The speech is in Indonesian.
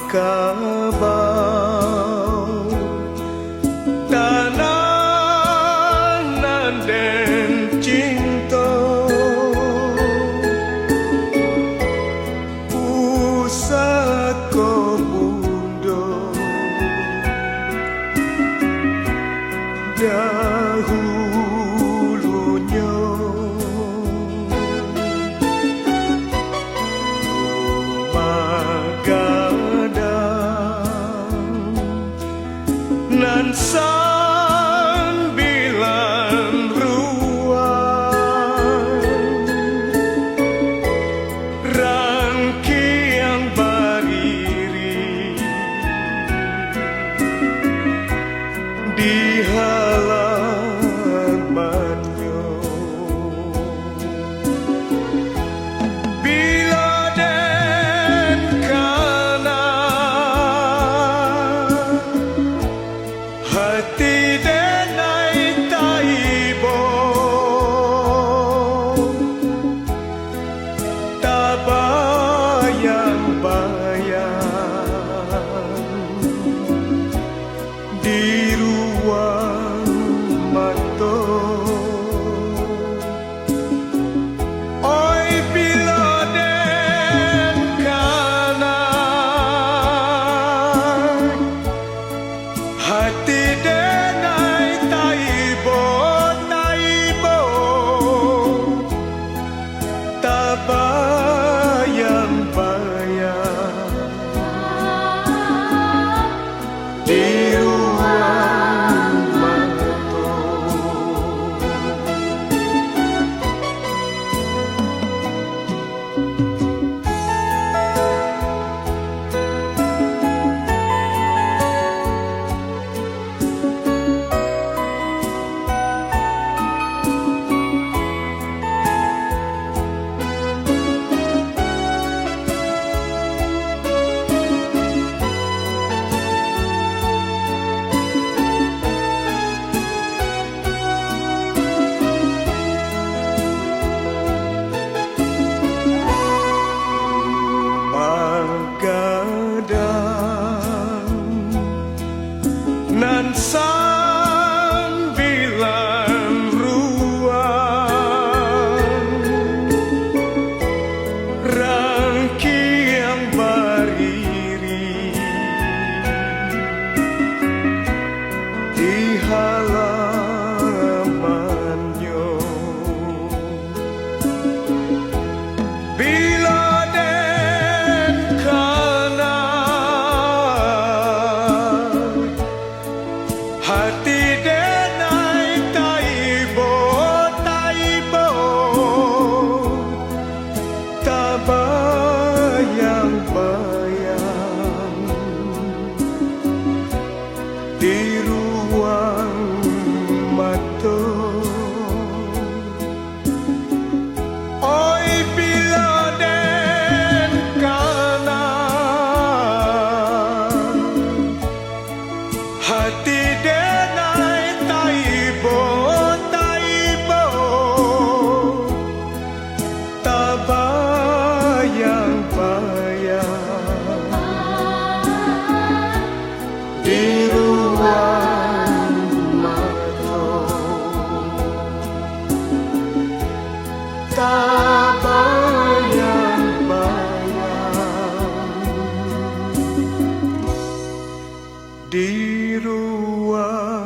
kabau tanah nanden cinta pusako bundo dahulunya nan sambilan ruang rangkiang bariri di halamannya bila den kana hati denai taibo tabayang-bayang di ruang mata oi bila den kana hati denai taibo taibo tabayang-bayang di ruang mata Magadang nan sambilan ruang rangkiang bariri di halamannya bila den kana hati denai taibo taibo tabayang-bayang di ruang mata oi bila den kana hati denai taibo taibo tabayang-bayang di ruang mata tabayang-bayang di ruang